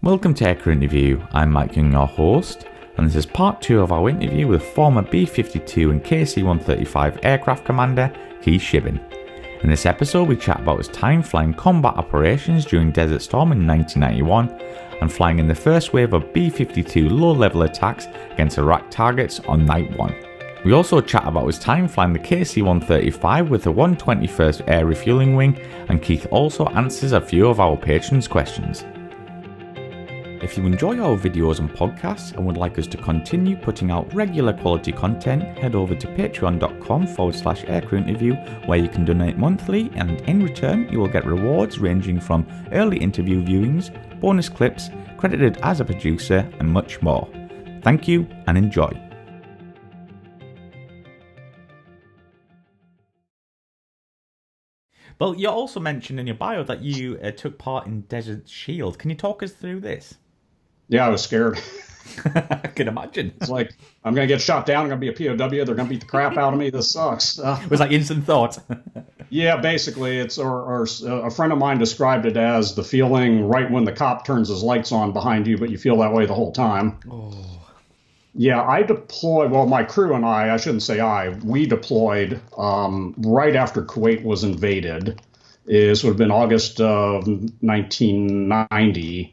Welcome to Air Interview. I'm Mike Young, your host, and this is part 2 of our interview with former B-52 and KC-135 aircraft commander Keith Shiban. In this episode, we chat about his time flying combat operations during Desert Storm in 1991 and flying in the first wave of B-52 low-level attacks against Iraq targets on Night 1. We also chat about his time flying the KC-135 with the 121st Air Refueling Wing, and Keith also answers a few of our patrons' questions. If you enjoy our videos and podcasts and would like us to continue putting out regular quality content, head over to patreon.com/aircrewinterview, where you can donate monthly, and in return you will get rewards ranging from early interview viewings, bonus clips, credited as a producer, and much more. Thank you and enjoy. Well, you also mentioned in your bio that you took part in Desert Shield. Can you talk us through this? Yeah, I was scared. I can imagine. It's like, I'm going to get shot down. I'm going to be a POW. They're going to beat the crap out of me. This sucks. It was like instant thought. Yeah, basically. Or a friend of mine described it as the feeling right when the cop turns his lights on behind you, but you feel that way the whole time. Oh. Yeah, I deployed, well, my crew and I shouldn't say we deployed right after Kuwait was invaded. It would have been August of 1990.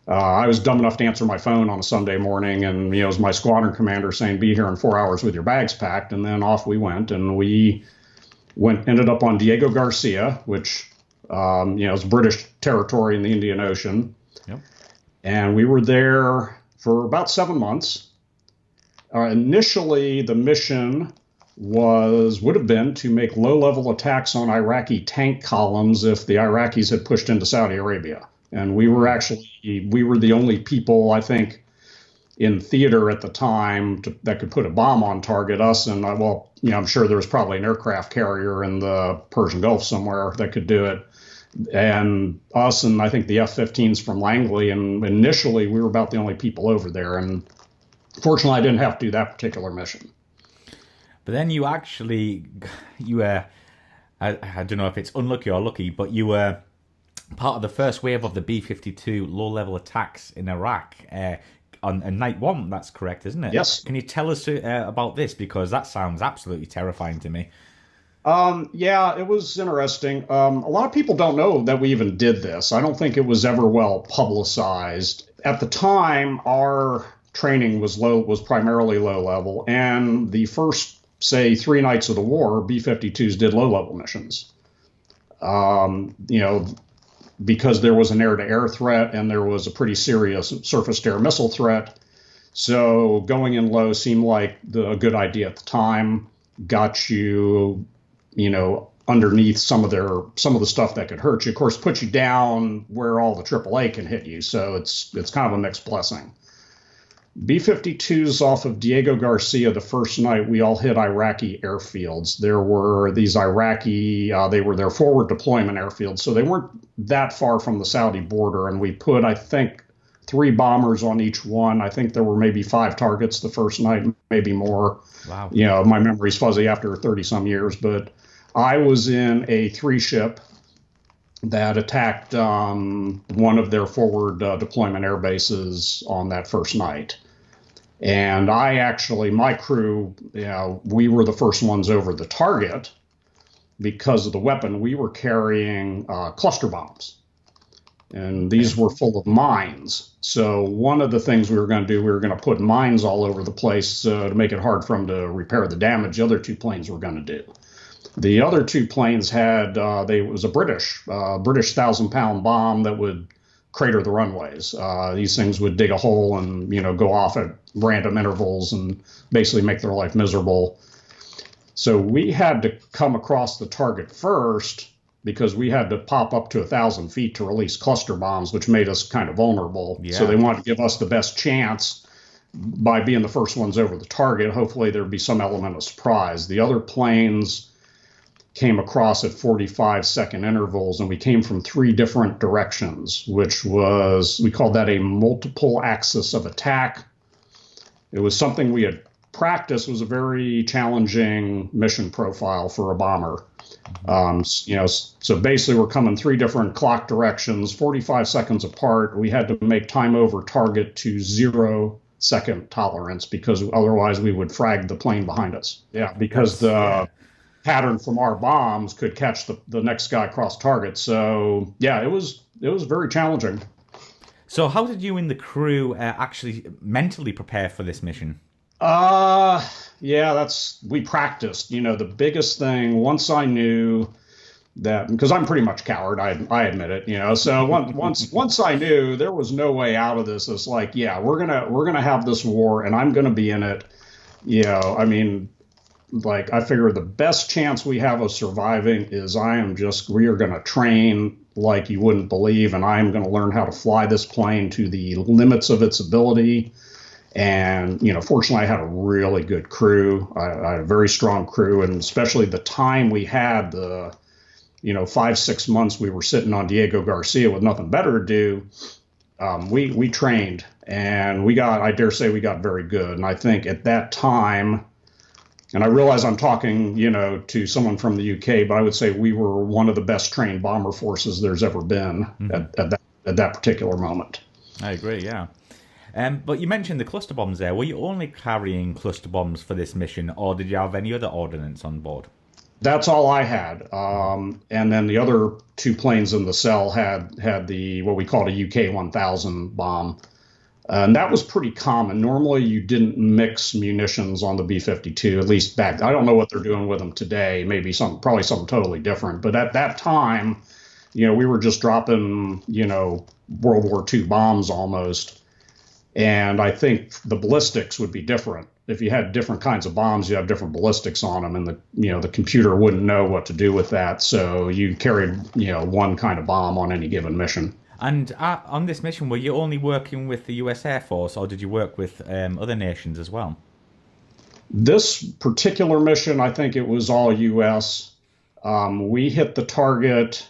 I was dumb enough to answer my phone on a Sunday morning, and it was my squadron commander saying, "Be here in 4 hours with your bags packed." And then off we went, and ended up on Diego Garcia, which is British territory in the Indian Ocean. Yep. And we were there for about 7 months. Initially, the mission would have been to make low-level attacks on Iraqi tank columns if the Iraqis had pushed into Saudi Arabia. And we were the only people, I think, in theater at the time that could put a bomb on target. Us and, I'm sure there was probably an aircraft carrier in the Persian Gulf somewhere that could do it. And us and I think the F-15s from Langley. And initially, we were about the only people over there. And fortunately, I didn't have to do that particular mission. But then you I don't know if it's unlucky or lucky, but you were part of the first wave of the B-52 low-level attacks in Iraq on Night 1. That's correct, isn't it? Yes. Can you tell us about this? Because that sounds absolutely terrifying to me. Yeah, it was interesting. A lot of people don't know that we even did this. I don't think it was ever well publicized. At the time, our training was primarily low-level, and the first, say, 3 nights of the war, B-52s did low-level missions. Because there was an air-to-air threat and there was a pretty serious surface-to-air missile threat. So going in low seemed like a good idea at the time. Got you, underneath some of the stuff that could hurt you. Of course, put you down where all the AAA can hit you. So it's kind of a mixed blessing. B-52s off of Diego Garcia, the first night, we all hit Iraqi airfields. There were these Iraqi, they were their forward deployment airfields, so they weren't that far from the Saudi border. And we put, I think, 3 bombers on each one. I think there were maybe 5 targets the first night, maybe more. Wow. My memory's fuzzy after 30-some years, but I was in a 3-ship that attacked one of their forward deployment air bases on that first night. And my crew, we were the first ones over the target because of the weapon. We were carrying cluster bombs, and these were full of mines. So one of the things we were going to do, we were going to put mines all over the place to make it hard for them to repair the damage the other 2 planes were going to do. The other 2 planes had, it was a British 1,000-pound bomb that would crater the runways. These things would dig a hole and, go off at random intervals and basically make their life miserable. So we had to come across the target first because we had to pop up to 1,000 feet to release cluster bombs, which made us kind of vulnerable. Yeah. So they wanted to give us the best chance by being the first ones over the target. Hopefully there'd be some element of surprise. The other planes came across at 45-second intervals, and we came from 3 different directions, which we called that a multiple axis of attack. It was something we had practiced. It was a very challenging mission profile for a bomber. So basically we're coming three different clock directions, 45 seconds apart. We had to make time over target to 0 second tolerance because otherwise we would frag the plane behind us. Yeah, because the pattern from our bombs could catch the next guy across target. So yeah, it was very challenging. So how did you and the crew actually mentally prepare for this mission? Yeah, we practiced. The biggest thing, once I knew that, because I'm pretty much a coward, I admit it, so once I knew there was no way out of this, it's like, yeah, we're gonna have this war and I'm gonna be in it. I mean, like, I figure the best chance we have of surviving is we are gonna train like you wouldn't believe, and I'm gonna learn how to fly this plane to the limits of its ability. And, fortunately, I had a really good crew. I had a very strong crew, and especially the time we had, 5-6 months we were sitting on Diego Garcia with nothing better to do. We trained, and I dare say we got very good. And I think at that time, and I realize I'm talking, to someone from the UK, but I would say we were one of the best trained bomber forces there's ever been at that particular moment. I agree, yeah. But you mentioned the cluster bombs there. Were you only carrying cluster bombs for this mission, or did you have any other ordnance on board? That's all I had. And then the other two planes in the cell had what we called a UK-1000 bomb. And that was pretty common. Normally, you didn't mix munitions on the B-52, at least back. I don't know what they're doing with them today. Probably something totally different. But at that time, we were just dropping, World War II bombs almost. And I think the ballistics would be different. If you had different kinds of bombs, you have different ballistics on them, and the computer wouldn't know what to do with that. So you carried one kind of bomb on any given mission. And on this mission, were you only working with the U.S. Air Force, or did you work with other nations as well? This particular mission, I think it was all U.S. We hit the target.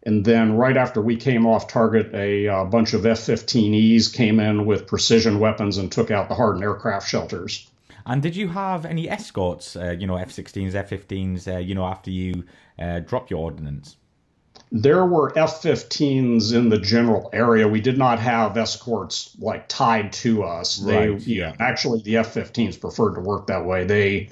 And then right after we came off target, a bunch of F-15Es came in with precision weapons and took out the hardened aircraft shelters. And did you have any escorts, F-16s, F-15s, after you dropped your ordnance? There were F-15s in the general area. We did not have escorts tied to us. Right, Actually, the F-15s preferred to work that way.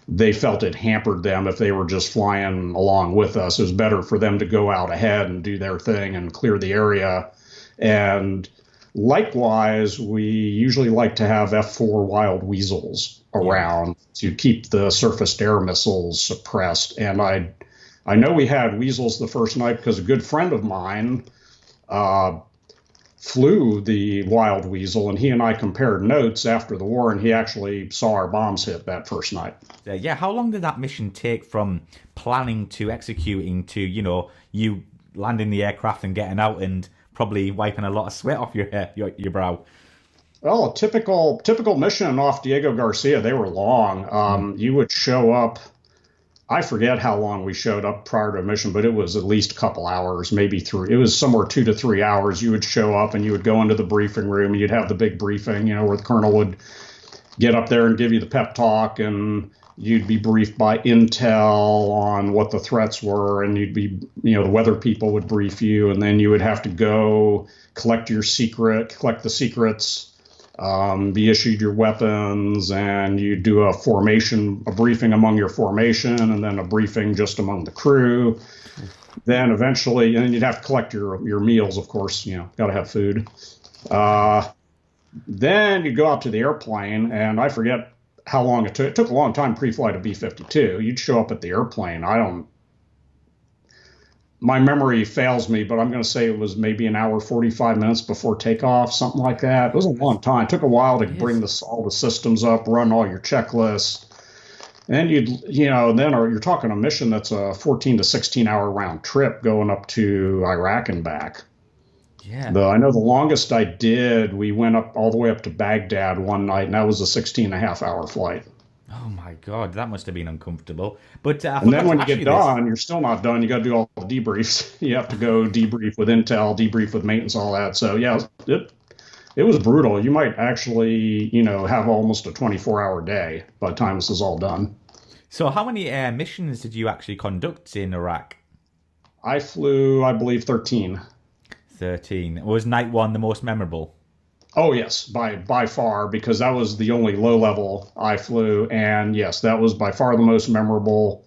They felt it hampered them if they were just flying along with us. It was better for them to go out ahead and do their thing and clear the area. And likewise, we usually like to have F-4 Wild Weasels around to keep the surface air missiles suppressed. And I know we had Weasels the first night because a good friend of mine flew the Wild Weasel, and he and I compared notes after the war, and he actually saw our bombs hit that first night. How long did that mission take from planning to executing to, you landing the aircraft and getting out and probably wiping a lot of sweat off your brow? Well, a typical mission off Diego Garcia, they were long. You would show up. I forget how long we showed up prior to a mission, but it was at least a couple hours, maybe 3. It was somewhere 2 to 3 hours. You would show up and you would go into the briefing room and you'd have the big briefing, where the colonel would get up there and give you the pep talk, and you'd be briefed by intel on what the threats were, and you'd be, the weather people would brief you, and then you would have to go collect the secrets, be issued your weapons, and you do a briefing among your formation, and then a briefing just among the crew. Then eventually, and you'd have to collect your meals, of course, got to have food. Then you'd go out to the airplane, and I forget how long it took. It took a long time pre-flight of B-52. You'd show up at the airplane. My memory fails me, but I'm going to say it was maybe an hour, 45 minutes before takeoff, something like that. It was a long time. It took a while to bring all the systems up, run all your checklists. And you're talking a mission that's a 14 to 16 hour round trip going up to Iraq and back. Yeah. I know the longest I did, we went up all the way up to Baghdad one night, and that was a 16 and a half hour flight. Oh my God, that must have been uncomfortable. But and then when you get done, you're still not done. You got to do all the debriefs. You have to go debrief with intel, debrief with maintenance, all that. So yeah, it was brutal. You might actually, have almost a 24-hour day by the time this is all done. So how many missions did you actually conduct in Iraq? I flew, I believe, 13. 13. Was night one the most memorable? Oh yes, by far, because that was the only low level I flew, and yes, that was by far the most memorable.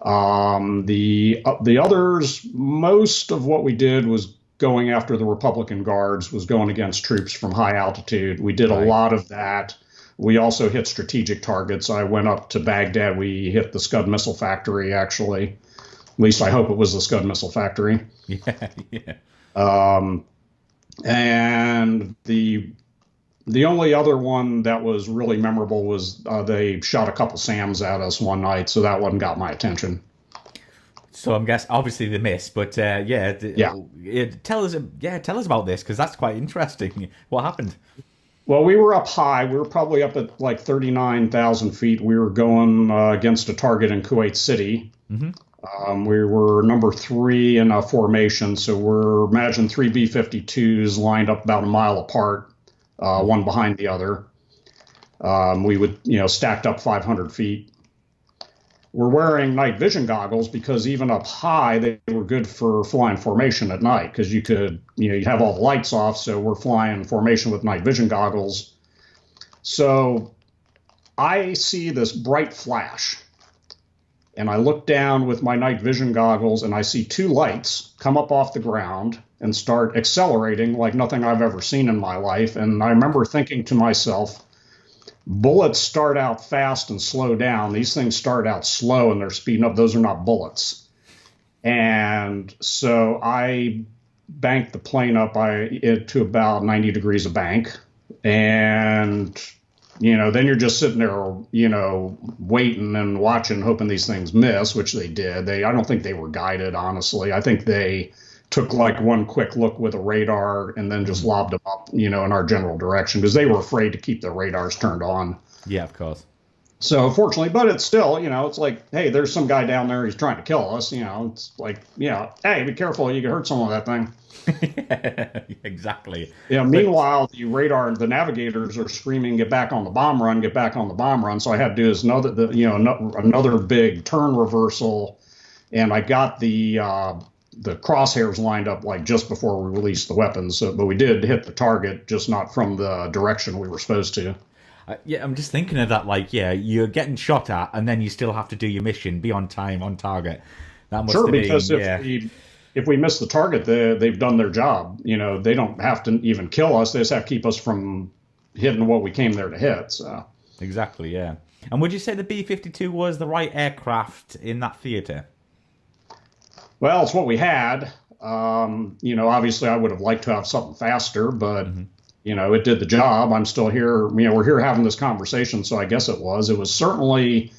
The others, most of what we did was going after the Republican Guards, was going against troops from high altitude. We did a lot of that. We also hit strategic targets. I went up to Baghdad. We hit the Scud missile factory, actually. At least I hope it was the Scud missile factory. Yeah, yeah. And the only other one that was really memorable was they shot a couple SAMs at us one night, so that one got my attention. So I'm guessing obviously they missed, but tell us about this because that's quite interesting. What happened? Well, we were up high. We were probably up at like 39,000 feet. We were going against a target in Kuwait City. Mm-hmm. We were number 3 in a formation, so imagine 3 B-52s lined up about a mile apart, one behind the other. We would, stacked up 500 feet. We're wearing night vision goggles because even up high, they were good for flying formation at night because you could, you have all the lights off. So we're flying formation with night vision goggles. So I see this bright flash and I look down with my night vision goggles and I see 2 lights come up off the ground and start accelerating like nothing I've ever seen in my life. And I remember thinking to myself, bullets start out fast and slow down. These things start out slow and they're speeding up. Those are not bullets. And so I banked the plane up to about 90 degrees of bank. And, then you're just sitting there, waiting and watching, hoping these things miss, which they did. I don't think they were guided, honestly. I think they took like one quick look with a radar and then just lobbed them up, in our general direction because they were afraid to keep their radars turned on. Yeah, of course. So fortunately, but it's still, it's like, hey, there's some guy down there. He's trying to kill us. It's like, hey, be careful. You can hurt someone with that thing. Exactly. Yeah. Meanwhile, the navigators are screaming, get back on the bomb run, get back on the bomb run. So I had to do another big turn reversal. And I got the crosshairs lined up like just before we released the weapons. But we did hit the target, just not from the direction we were supposed to. I'm just thinking of that. Like, you're getting shot at, and then you still have to do your mission, be on time, on target. That must have been, because if we miss the target, they've done their job. They don't have to even kill us. They just have to keep us from hitting what we came there to hit. So exactly, yeah. And would you say the B-52 was the right aircraft in that theater? Well, it's what we had. Obviously I would have liked to have something faster, but, it did the job. I'm still here. We're here having this conversation, so I guess it was. It was certainly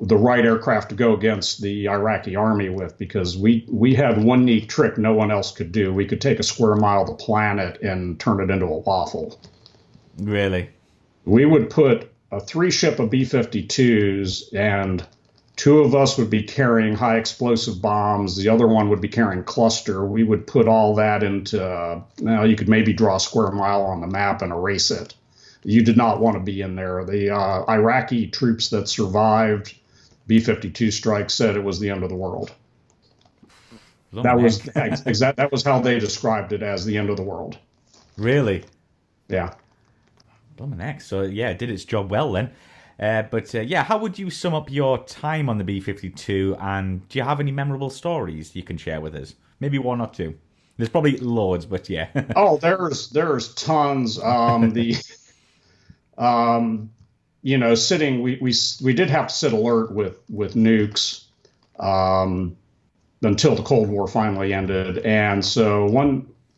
the right aircraft to go against the Iraqi army with because we had one neat trick no one else could do. We could take a square mile of the planet and turn it into a waffle. Really? We would put a 3-ship of B-52s and 2 of us would be carrying high explosive bombs. The other one would be carrying cluster. We would put all that into, you could maybe draw a square mile on the map and erase it. You did not want to be in there. The Iraqi troops that survived B-52 strikes said it was the end of the world. That was how they described it, as the end of the world. Really? Yeah. Blumenx. So it did its job well then. How would you sum up your time on the B-52, and do you have any memorable stories you can share with us? Maybe 1 or 2. There's probably loads, but yeah. Oh, there's tons. Sitting, we did have to sit alert with nukes until the Cold War finally ended, and so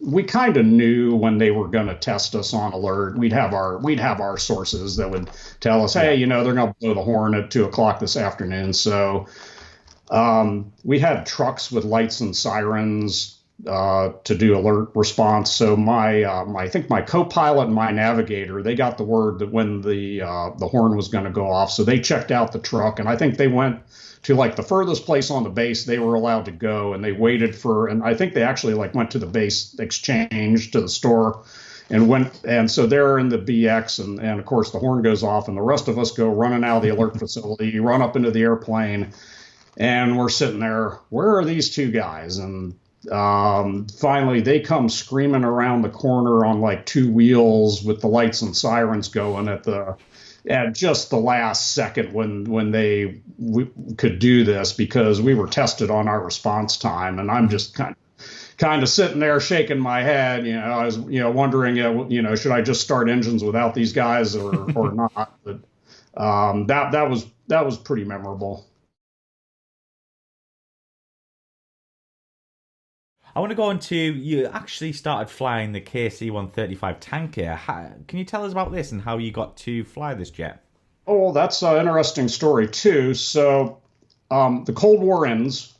we kind of knew when they were going to test us on alert. We'd have our sources that would tell us, hey, they're going to blow the horn at 2:00 this afternoon. So we had trucks with lights and sirens to do alert response. So I think my co-pilot and my navigator, they got the word that when the horn was going to go off. So they checked out the truck, and I think they went to like the furthest place on the base they were allowed to go, and they waited and I think they actually went to the base exchange to the store And so they're in the BX, and of course the horn goes off, and the rest of us go running out of the alert facility, run up into the airplane, and we're sitting there. Where are these two guys? And finally, they come screaming around the corner on like two wheels with the lights and sirens going at just the last second when they could do this, because we were tested on our response time, and I'm just kind of sitting there shaking my head. I was wondering, should I just start engines without these guys or not? But that was pretty memorable. I want to go into, you actually started flying the KC-135 Tanker. Can you tell us about this and how you got to fly this jet? Oh, that's an interesting story too. So the Cold War ends,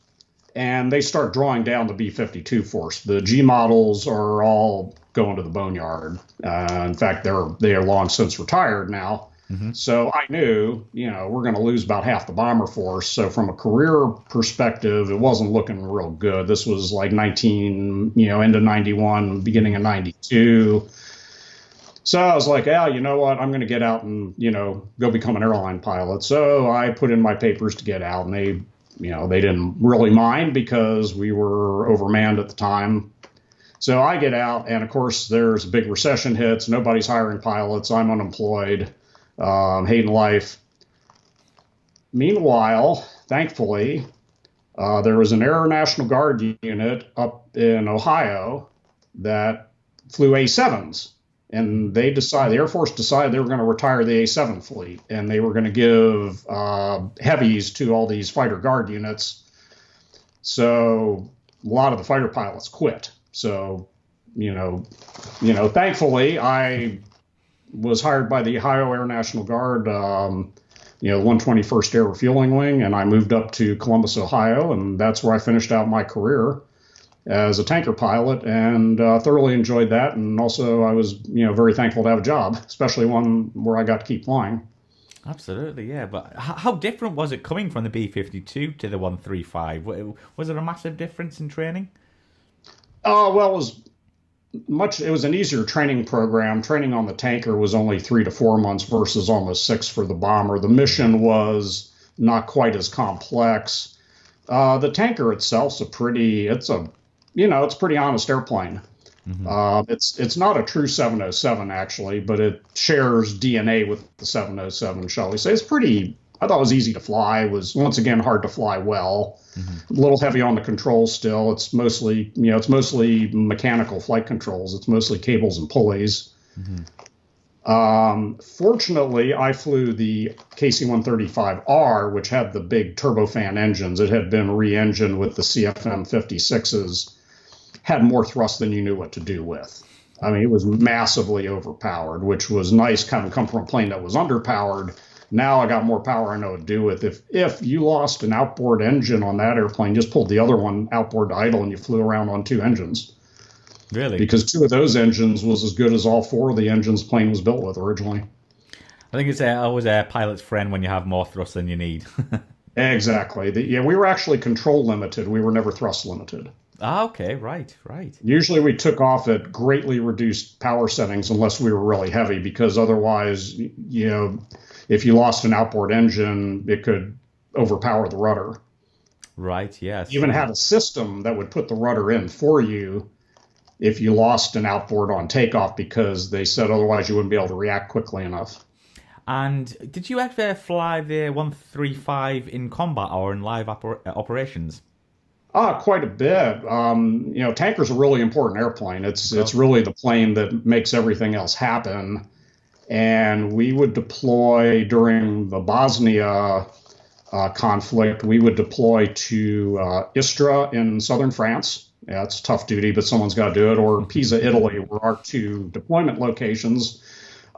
and they start drawing down the B-52 force. The G models are all going to the boneyard. In fact, they are long since retired now. Mm-hmm. So I knew, we're going to lose about half the bomber force. So from a career perspective, it wasn't looking real good. This was like end of 91, beginning of 92. So I was like, you know what? I'm going to get out and, go become an airline pilot. So I put in my papers to get out, and they didn't really mind because we were overmanned at the time. So I get out, and of course, there's a big recession hits. Nobody's hiring pilots. I'm unemployed. Hating life. Meanwhile, thankfully, there was an Air National Guard unit up in Ohio that flew A-7s, and the Air Force decided they were going to retire the A-7 fleet, and they were going to give heavies to all these fighter guard units. So a lot of the fighter pilots quit. So, thankfully, I was hired by the Ohio Air National Guard, 121st Air Refueling Wing, and I moved up to Columbus, Ohio, and that's where I finished out my career as a tanker pilot, and thoroughly enjoyed that. And also, I was, very thankful to have a job, especially one where I got to keep flying. Absolutely, yeah. But how different was it coming from the B-52 to the 135? Was it a massive difference in training? Well, it was an easier training program. Training on the tanker was only 3 to 4 months versus almost 6 for the bomber. The mission was not quite as complex. The tanker itself's it's a pretty honest airplane. Mm-hmm. It's not a true 707 actually, but it shares DNA with the 707, shall we say. I thought it was easy to fly. It was, once again, hard to fly well. Mm-hmm. A little heavy on the controls still. It's mostly mechanical flight controls. It's mostly cables and pulleys. Mm-hmm. Fortunately, I flew the KC-135R, which had the big turbofan engines. It had been re-engined with the CFM56s, had more thrust than you knew what to do with. I mean, it was massively overpowered, which was nice, kind of come from a plane that was underpowered. Now I got more power I know what to do with. If you lost an outboard engine on that airplane, just pulled the other one outboard to idle and you flew around on 2 engines. Really? Because 2 of those engines was as good as all 4 of the engines the plane was built with originally. I think it's always a pilot's friend when you have more thrust than you need. Exactly. We were actually control limited. We were never thrust limited. Ah, okay, right. Usually we took off at greatly reduced power settings unless we were really heavy, because otherwise, if you lost an outboard engine, it could overpower the rudder. Right, yes. Even had a system that would put the rudder in for you if you lost an outboard on takeoff, because they said otherwise you wouldn't be able to react quickly enough. And did you ever fly the 135 in combat or in live operations? Quite a bit. Tanker's a really important airplane. It's really the plane that makes everything else happen. And we would deploy during the Bosnia conflict. We would deploy to Istres in southern France. Yeah, it's tough duty, but someone's got to do it. Or Pisa, Italy, were our 2 deployment locations.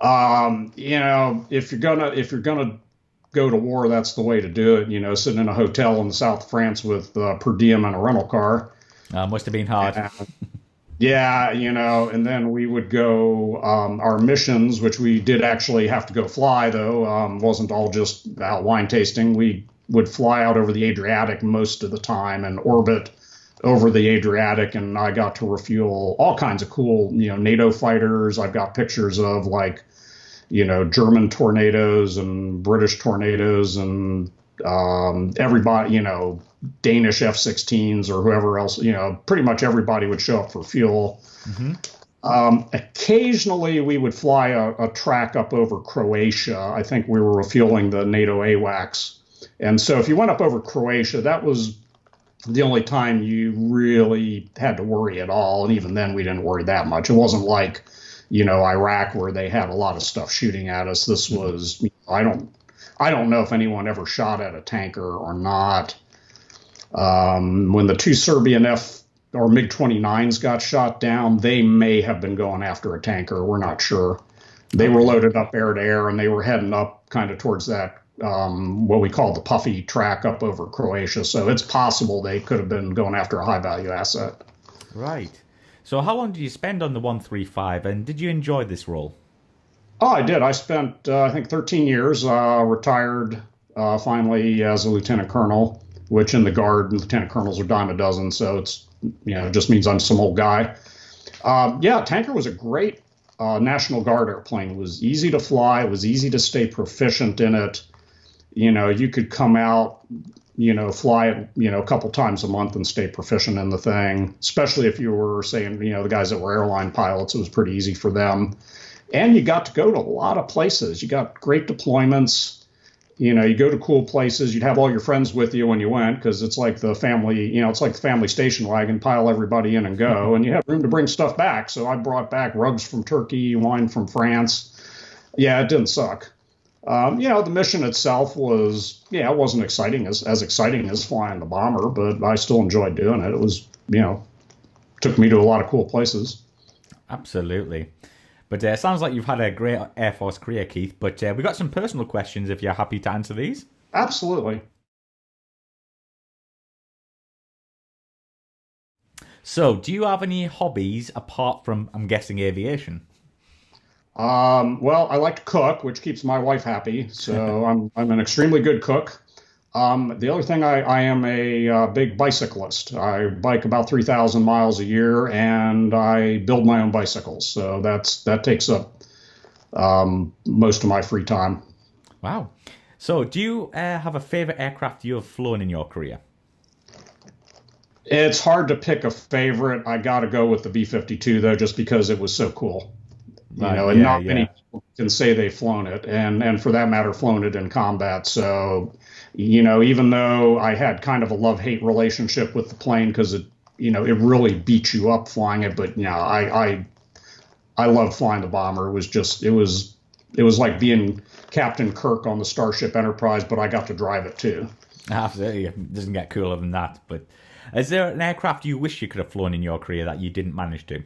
If you're gonna go to war, that's the way to do it. Sitting in a hotel in the south of France with per diem and a rental car. Must have been hard. Yeah, and then we would go our missions, which we did actually have to go fly, though. Wasn't all just wine tasting. We would fly out over the Adriatic most of the time and orbit over the Adriatic, and I got to refuel all kinds of cool, NATO fighters. I've got pictures of like, German tornadoes and British tornadoes and everybody, Danish F-16s or whoever else, pretty much everybody would show up for fuel. Mm-hmm. Occasionally we would fly a track up over Croatia. I think we were refueling the NATO AWACS. And so if you went up over Croatia, that was the only time you really had to worry at all. And even then we didn't worry that much. It wasn't like, Iraq where they had a lot of stuff shooting at us. This was, I don't know if anyone ever shot at a tanker or not. When the two Serbian MiG-29s got shot down, they may have been going after a tanker. We're not sure. They were loaded up air to air, and they were heading up kind of towards that, what we call the puffy track up over Croatia. So it's possible they could have been going after a high-value asset. Right. So how long did you spend on the 135, and did you enjoy this role? Oh, I did. I spent, I think, 13 years, retired finally as a lieutenant colonel, which in the Guard, lieutenant colonels are dime a dozen, so it's, just means I'm some old guy. Tanker was a great National Guard airplane. It was easy to fly. It was easy to stay proficient in it. You could come out, fly it, a couple times a month and stay proficient in the thing, especially if you were saying, the guys that were airline pilots, it was pretty easy for them. And you got to go to a lot of places. You got great deployments. You go to cool places. You'd have all your friends with you when you went because it's like the family, it's like the family station wagon, pile everybody in and go. And you have room to bring stuff back. So I brought back rugs from Turkey, wine from France. Yeah, it didn't suck. The mission itself was, it wasn't exciting as exciting as flying the bomber, but I still enjoyed doing it. It was, took me to a lot of cool places. Absolutely. But it sounds like you've had a great Air Force career, Keith. But we've got some personal questions if you're happy to answer these. Absolutely. So, do you have any hobbies apart from, I'm guessing, aviation? Well, I like to cook, which keeps my wife happy. So I'm an extremely good cook. The other thing, I am a big bicyclist. I bike about 3,000 miles a year, and I build my own bicycles. So that takes up most of my free time. Wow. So do you have a favorite aircraft you have flown in your career? It's hard to pick a favorite. I got to go with the B-52, though, just because it was so cool. Many people can say they've flown it, and for that matter, flown it in combat. So, even though I had kind of a love-hate relationship with the plane because it really beats you up flying it, but I loved flying the bomber. It was like being Captain Kirk on the Starship Enterprise, but I got to drive it too. Absolutely, it doesn't get cooler than that. But is there an aircraft you wish you could have flown in your career that you didn't manage to?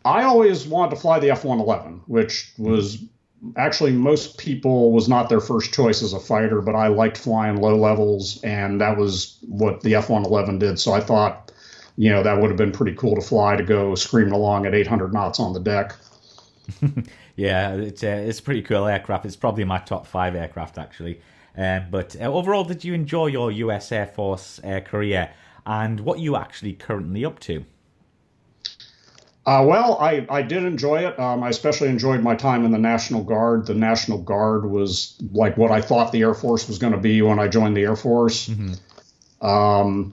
I always wanted to fly the F-111, which was actually most people was not their first choice as a fighter, but I liked flying low levels, and that was what the F-111 did. So I thought, that would have been pretty cool to fly, to go screaming along at 800 knots on the deck. Yeah, it's a pretty cool aircraft. It's probably my top 5 aircraft, actually. But overall, did you enjoy your US Air Force career, and what are you actually currently up to? Well, I did enjoy it. I especially enjoyed my time in the National Guard. The National Guard was like what I thought the Air Force was going to be when I joined the Air Force. Mm-hmm.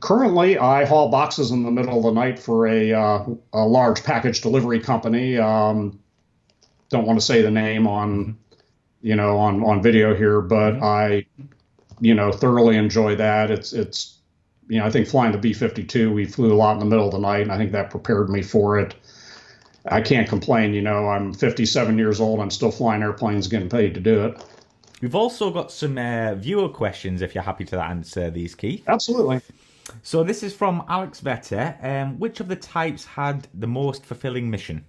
Currently, I haul boxes in the middle of the night for a large package delivery company. Don't want to say the name on video here, but mm-hmm. I thoroughly enjoy that. It's I think flying the B-52, we flew a lot in the middle of the night, and I think that prepared me for it. I can't complain. I'm 57 years old. I'm still flying airplanes, getting paid to do it. We've also got some viewer questions, if you're happy to answer these, Keith. Absolutely. So this is from Alex Vetter. Which of the types had the most fulfilling mission?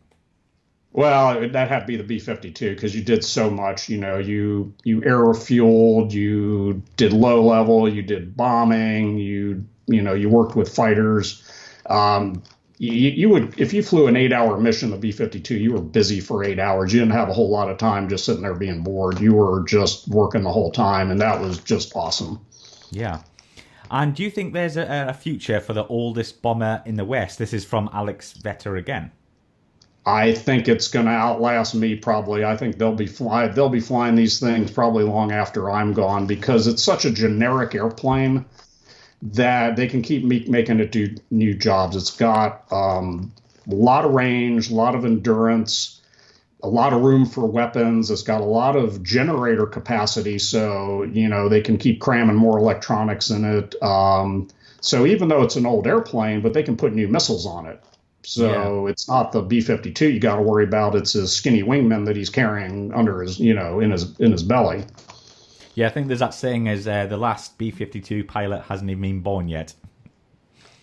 Well, that had to be the B-52 because you did so much. You air refueled, you did low level, you did bombing, you worked with fighters. You would, if you flew an 8-hour mission, the B-52, you were busy for 8 hours. You didn't have a whole lot of time just sitting there being bored. You were just working the whole time, and that was just awesome. Yeah. And do you think there's a future for the oldest bomber in the West? This is from Alex Vetter again. I think it's going to outlast me probably. I think they'll be flying these things probably long after I'm gone, because it's such a generic airplane that they can keep making it do new jobs. It's got a lot of range, a lot of endurance, a lot of room for weapons. It's got a lot of generator capacity, so they can keep cramming more electronics in it. So even though it's an old airplane, but they can put new missiles on it. So It's not the B-52 you got to worry about. It's his skinny wingman that he's carrying under his, in his belly. Yeah, I think there's that saying as the last B-52 pilot hasn't even been born yet.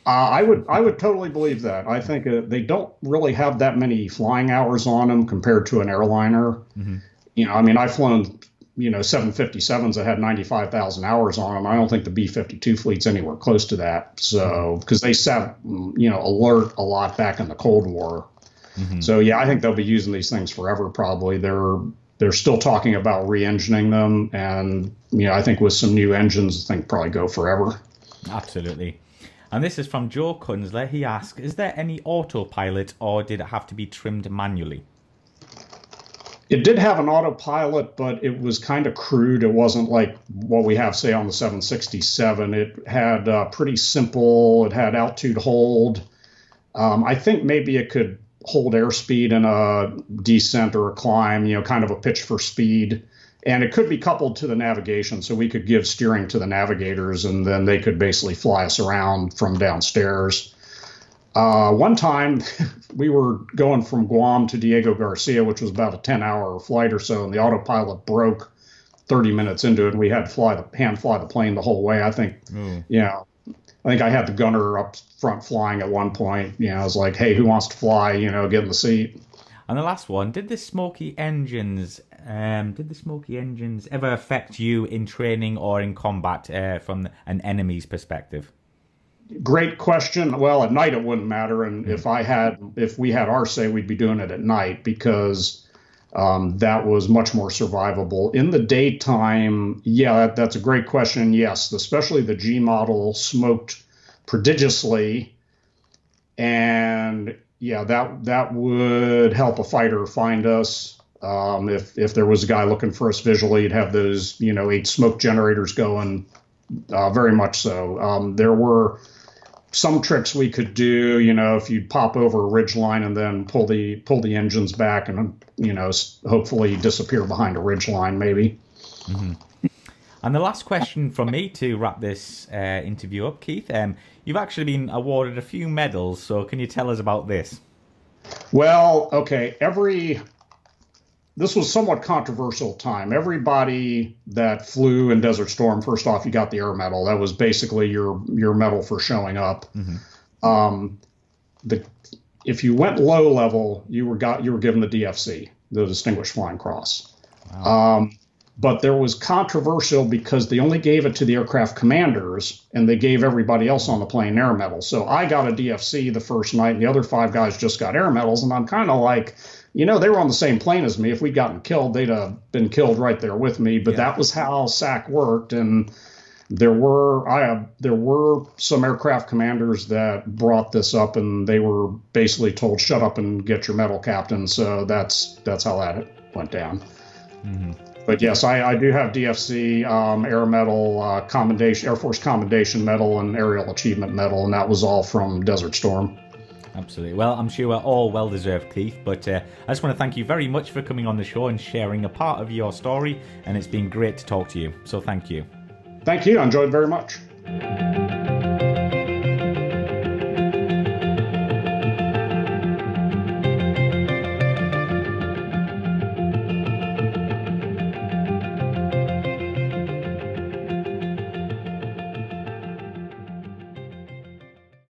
I would totally believe that. I think they don't really have that many flying hours on them compared to an airliner. Mm-hmm. I've flown 757s that had 95,000 hours on them. I don't think the B-52 fleet's anywhere close to that. So because they sat alert a lot back in the Cold War. Mm-hmm. So yeah, I think they'll be using these things forever. Probably they're still talking about re-engineing them, and I think with some new engines, I think probably go forever. Absolutely. And this is from Joe Kunzler. He asks, is there any autopilot, or did it have to be trimmed manually? It did have an autopilot, but it was kind of crude. It wasn't like what we have, say, on the 767. It had pretty simple. It had altitude hold. I think maybe it could hold airspeed in a descent or a climb, kind of a pitch for speed. And it could be coupled to the navigation, so we could give steering to the navigators, and then they could basically fly us around from downstairs. One time, we were going from Guam to Diego Garcia, which was about a 10-hour flight or so, and the autopilot broke 30 minutes into it, and we had to hand fly the plane the whole way. I think, I think I had the gunner up front flying at one point. I was like, hey, who wants to fly? Get in the seat. And the last one, did the smoky engines ever affect you in training or in combat from an enemy's perspective? Great question. Well, at night it wouldn't matter, and if we had our say, we'd be doing it at night, because that was much more survivable. In the daytime, that's a great question. Yes, especially the G model smoked prodigiously, and that would help a fighter find us. If there was a guy looking for us visually, he'd have those 8 smoke generators going. Very much so. There were some tricks we could do, if you'd pop over a ridge line and then pull the engines back and, hopefully disappear behind a ridge line, maybe. Mm-hmm. And the last question from me to wrap this interview up, Keith, you've actually been awarded a few medals, so can you tell us about this? Well, okay, this was somewhat controversial time. Everybody that flew in Desert Storm, first off, you got the Air Medal. That was basically your medal for showing up. Mm-hmm. If you went low level, you were given the DFC, the Distinguished Flying Cross. Wow. But there was controversial because they only gave it to the aircraft commanders, and they gave everybody else on the plane Air Medal. So I got a DFC the first night, and the other 5 guys just got Air Medals, and I'm kind of like, they were on the same plane as me. If we'd gotten killed, they'd have been killed right there with me. But that was how SAC worked, and there were some aircraft commanders that brought this up, and they were basically told, "Shut up and get your medal, Captain." So that's how that went down. Mm-hmm. But yes, I do have DFC, Air Medal, Commendation, Air Force Commendation Medal, and Aerial Achievement Medal, and that was all from Desert Storm. Absolutely. Well, I'm sure we're all well-deserved, Keith, but I just want to thank you very much for coming on the show and sharing a part of your story, and it's been great to talk to you. So thank you. Thank you. I enjoyed it very much.